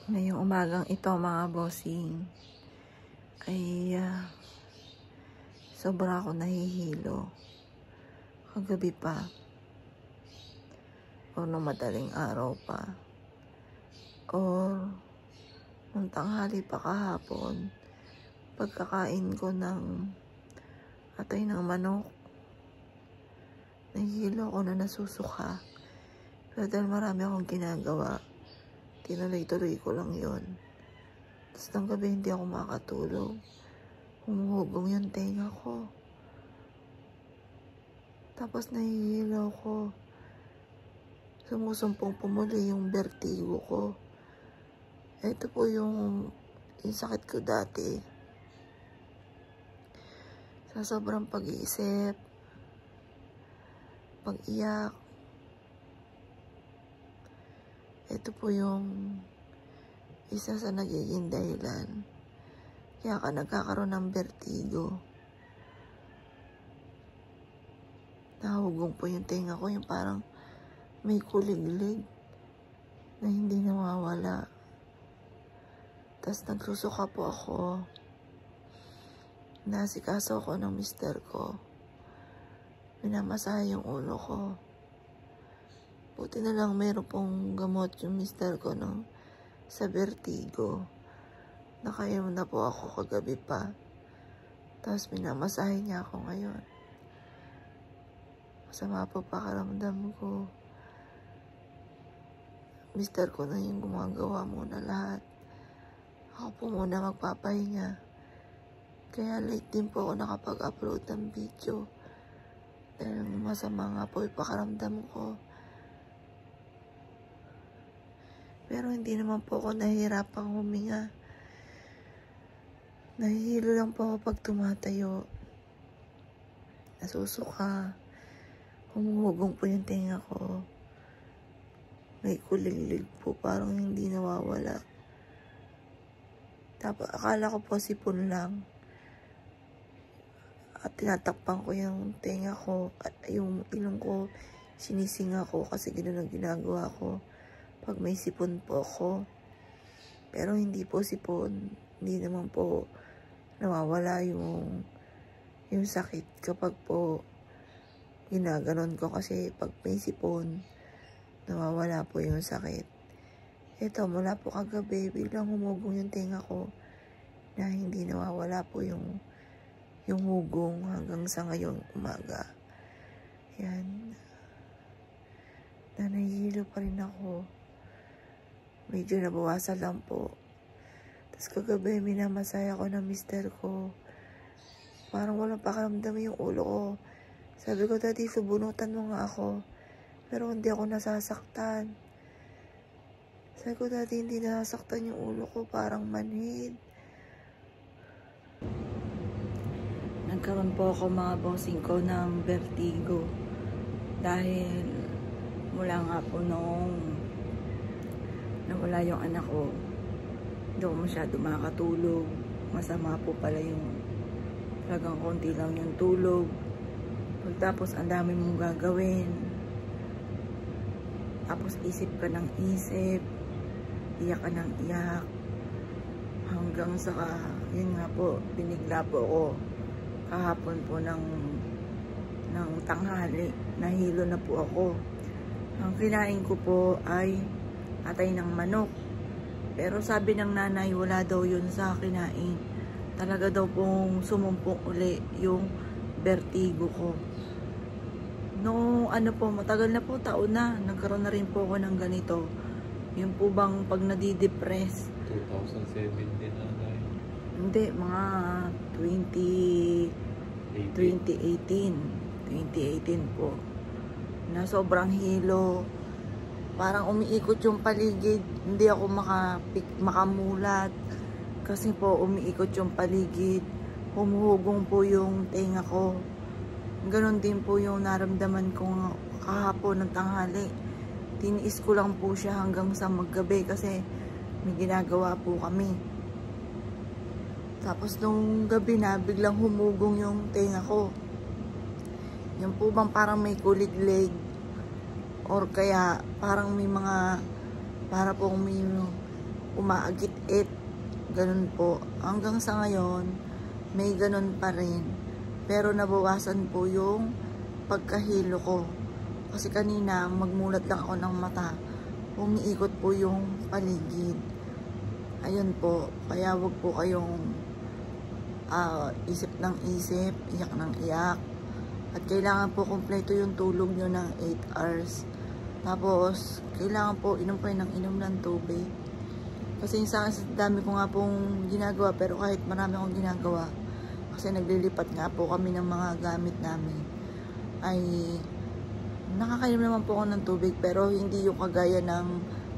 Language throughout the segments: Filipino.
Ngayong umagang ito mga bossing ay sobra ako nahihilo. Kagabi pa o nung madaling araw pa o nung tanghali pa kahapon, pagkakain ko ng atay ng manok, nahihilo ako na nasusuka. Pero dahil marami akong ginagawa, tinuloy-tuloy ko lang yun. Tapos ng gabi hindi ako makatulog. Humuhugong yung tenga ko. Tapos nahihilo ko. Sumusumpong pumuli yung vertigo ko. Ito po yung sakit ko dati. Sa sobrang pag-iisip, pag-iyak, ito po yung isa sa nagiging dahilan kaya ka nagkakaroon ng vertigo. Nahugong po yung tenga ko, yung parang may kuliglig na hindi nawawala. Tapos nagsusuka po ako. Nasikaso ako ng mister ko. Minamasahe yung ulo ko. Buti na lang meron pong gamot yung mister ko sa vertigo. Nakainom na po ako kagabi pa. Tapos minamasahe niya ako ngayon. Masama po pakiramdam ko. Mister ko na yung gumagawa muna lahat. Ako po muna magpapahinga. Kaya late din po ako nakapag-upload ng video. Dahil masama nga po yung pakiramdam ko. Pero hindi naman po ako nahihirapang huminga. Nahihilo lang po ako pag tumatayo. Nasusuka. Humuhugong po yung tenga ko. May kuliglig po, parang hindi nawawala. Tapos akala ko po sipon lang. At tinatakpan ko yung tenga ko. At yung ilong ko, sinisinga ko kasi gano'n ang ginagawa ko. Pag may sipon po ako. Pero hindi po sipon. Hindi naman po nawawala yung sakit kapag po ginaganon ko. Kasi pag may sipon, nawawala po yung sakit. Ito, mula po kagabi, biglang humugong yung tenga ko na hindi nawawala po yung hugong hanggang sa ngayong umaga. Yan. Nahihilo pa rin ako. Medyo nabawasan lang po. Tapos kagabi, minamasaya ko ng mister ko. Parang walang pakiramdam yung ulo ko. Sabi ko, Daddy, subunutan mo nga ako. Pero hindi ako nasasaktan. Sabi ko, Daddy, hindi nasasaktan yung ulo ko. Parang manhid. Nagkaroon po ako mga bossing ko ng vertigo. Dahil mula nga po nung nawala yung anak ko, hindi ako masyado makatulog. Masama po pala yung talagang konti lang yung tulog. Pagtapos ang dami mong gagawin. Tapos isip ka ng isip. Iyak ka ng iyak. Hanggang sa, yun nga po, binigla po ako kahapon po ng tanghali. Nahilo na po ako. Ang kinain ko po ay atay ng manok. Pero sabi ng nanay, wala daw yun sa kinain. Talaga daw pong sumumpong uli yung vertigo ko. No, ano po, matagal na po, taon na. Nagkaroon na rin po ako ng ganito. Yung po bang pag nadidepress. 2017 na tayo. Hindi, mga 2018 po. Na sobrang hilo. Parang umiikot yung paligid. Hindi ako makamulat. Kasi po umiikot yung paligid. Humuhugong po yung tenga ko. Ganon din po yung naramdaman ko kahapon ng tanghali. Tiniis ko lang po siya hanggang sa maggabi kasi may ginagawa po kami. Tapos nung gabi na, biglang humugong yung tenga ko. Yung po bang parang may kuliglig. Or kaya parang may mga, para pong may umaagit-it. Ganun po. Hanggang sa ngayon, may ganun pa rin. Pero nabawasan po yung pagkahilo ko. Kasi kanina, magmulat lang ako ng mata. Umiikot po yung paligid. Ayun po. Kaya wag po kayong isip ng isip, iyak ng iyak. At kailangan po kumpleto yung tulog nyo ng 8 hours. Tapos, kailangan po inom kayo ng inom ng tubig. Kasi sa akin, dami ko nga pong ginagawa, pero kahit marami akong ginagawa, kasi naglilipat nga po kami ng mga gamit namin, ay nakakainom naman po ako ng tubig, pero hindi yung kagaya ng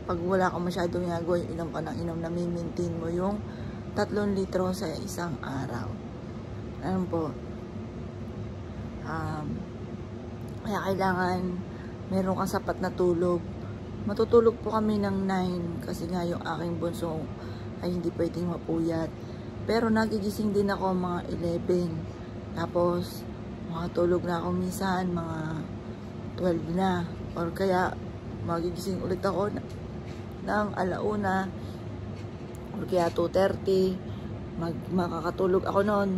pag wala ka masyadong ginagawa, yung inom ka ng inom, na mi-maintain mo yung 3 litro sa isang araw. Ano po? Kaya kailangan meron kang sapat na tulog. Matutulog po kami ng 9 kasi nga yung aking bunso ay hindi pwedeng mapuyat. Pero nagigising din ako mga 11. Tapos makatulog na ako minsan mga 12 na. Or kaya magigising ulit ako ng 1:00 or kaya 2:30. Makakatulog ako noon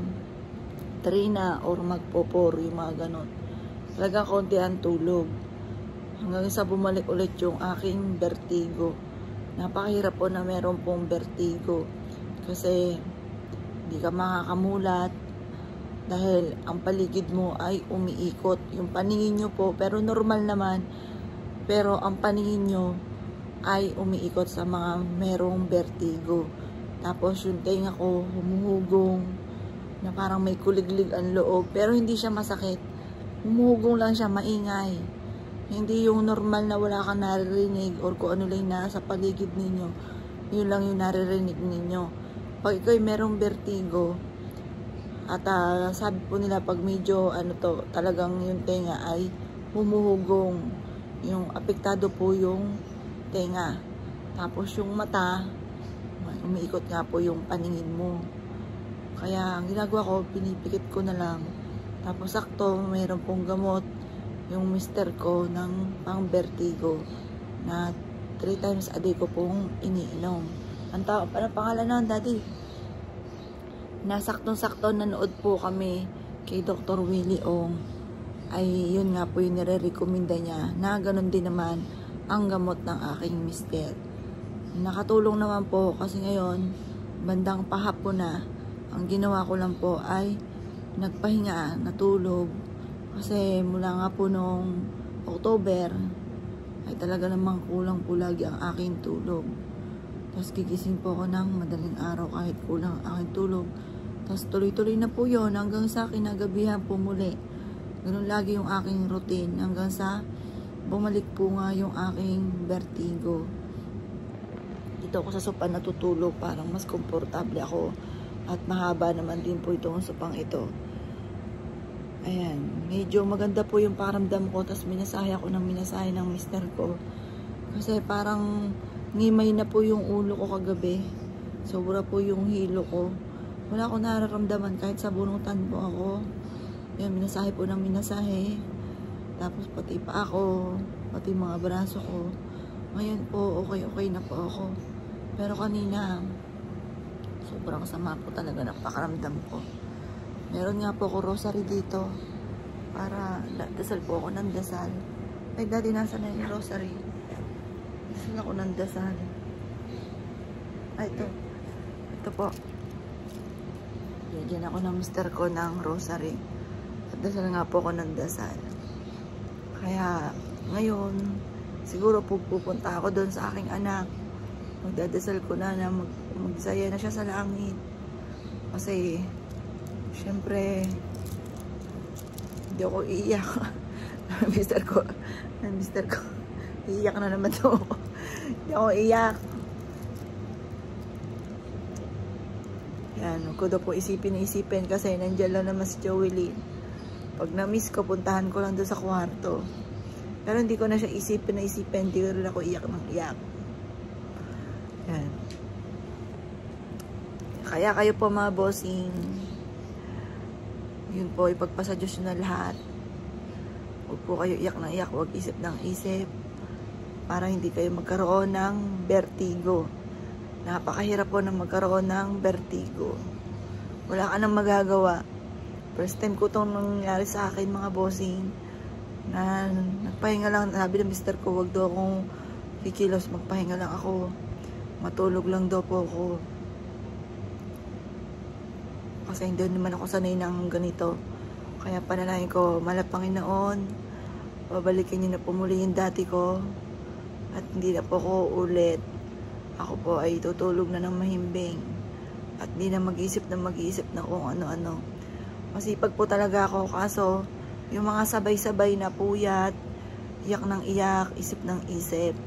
3 na or magpo-4, yung mga ganon. Talagang konti ang tulog. Hanggang sa bumalik ulit yung aking vertigo. Napakahirap po na meron pong vertigo. Kasi hindi ka makakamulat dahil ang paligid mo ay umiikot. Yung paningin nyo po, pero normal naman. Pero ang paningin nyo ay umiikot sa mga merong vertigo. Tapos yung tenga ko humuhugong na parang may kuliglig ang loob. Pero hindi siya masakit. Humuhugong lang siya, maingay. Hindi yung normal na wala kang naririnig or kung ano lang nasa paligid ninyo. Yun lang yung naririnig ninyo. Pag ikaw merong vertigo, at sabi po nila pag medyo talagang yung tenga ay humuhugong. Yung apektado po yung tenga. Tapos yung mata, umiikot nga po yung paningin mo. Kaya ang ginagawa ko, pinipikit ko na lang. Tapos sakto, mayroon pong gamot yung mister ko ng pang vertigo na 3 times a day ko pong iniinom. Ang pangalan na, daddy? Nasaktong-sakto nanood po kami kay Dr. Willie Ong. Ay yun nga po yung nire-recommenda niya na ganun din naman ang gamot ng aking mister. Nakatulong naman po kasi ngayon bandang pahapon na, ang ginawa ko lang po ay nagpahinga, natulog. Kasi mula nga po noong October, ay talaga namang kulang po lagi ang aking tulog. Tapos gigising po ako ng madaling araw kahit kulang ang aking tulog. Tapos tuloy-tuloy na po yun hanggang sa kinagabihan po muli. Ganun lagi yung aking routine hanggang sa bumalik po nga yung aking vertigo. Dito ako sa sopa natutulog, parang mas komportable ako. At mahaba naman din po itong sopang ito. Ayan, medyo maganda po yung pakiramdam ko. Tapos minasahe ako ng minasahe ng mister ko. Kasi parang ngimay na po yung ulo ko kagabi. Sobra po yung hilo ko. Wala akong nararamdaman kahit sa bunutan po ako. Ayan, minasahe po ng minasahe. Tapos pati pa ako, pati mga braso ko. Ngayon po, okay na po ako. Pero kanina, sobrang sama po talaga ng pakiramdam ko. Meron nga po ako rosary dito para dasal po ako ng dasal. Ay, daddy, nasa na yung rosary? Dasal ako ng dasal. Ay, ito po. Bigyan ako ng mister ko ng rosary. At dasal nga po ako ng dasal. Kaya ngayon, siguro po pupunta ako doon sa aking anak. Magdadasal ko na magsaya na siya sa langit. Kasi syempre, hindi ako iiyak. Mister ko, iiyak na naman to. Hindi ako iiyak. Yan, ko daw po isipin kasi nandiyan lang naman si Joelyn. Pag na-miss ko, puntahan ko lang doon sa kwarto. Pero hindi ko na siya isipin, hindi ko rin ako iyak ng iyak. Yan. Kaya kayo po mga bossing, yun po, ipagpasa Diyos na lahat. Huwag po kayo iyak ng iyak, huwag isip ng isip. Para hindi kayo magkaroon ng vertigo. Napakahirap po na magkaroon ng vertigo. Wala ka nang magagawa. First time ko itong nangyari sa akin, mga bossing, na nagpahinga lang. Sabi ng mister ko, wag daw akong kikilos, magpahinga lang ako. Matulog lang daw po ako. Kasi hindi naman ako sanay ng ganito. Kaya panalangin ko, mahal na Panginoon, babalikin niyo na po muli yung dati ko. At hindi na po ako ulit. Ako po ay tutulog na ng mahimbing. At hindi na mag-isip na kung ano-ano. Masipag po talaga ako. Kaso, yung mga sabay-sabay na puyat, iyak ng iyak, isip ng isip.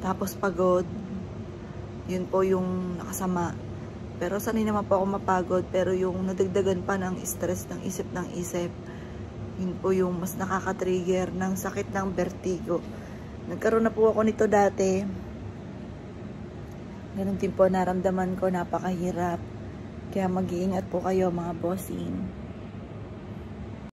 Tapos pagod. Yun po yung nakasama. Pero sanay naman po ako mapagod. Pero yung nadagdagan pa ng stress ng isip, yun po yung mas nakaka-trigger ng sakit ng vertigo. Nagkaroon na po ako nito dati. Ganun din po naramdaman ko, napakahirap. Kaya mag-iingat po kayo, mga bossing.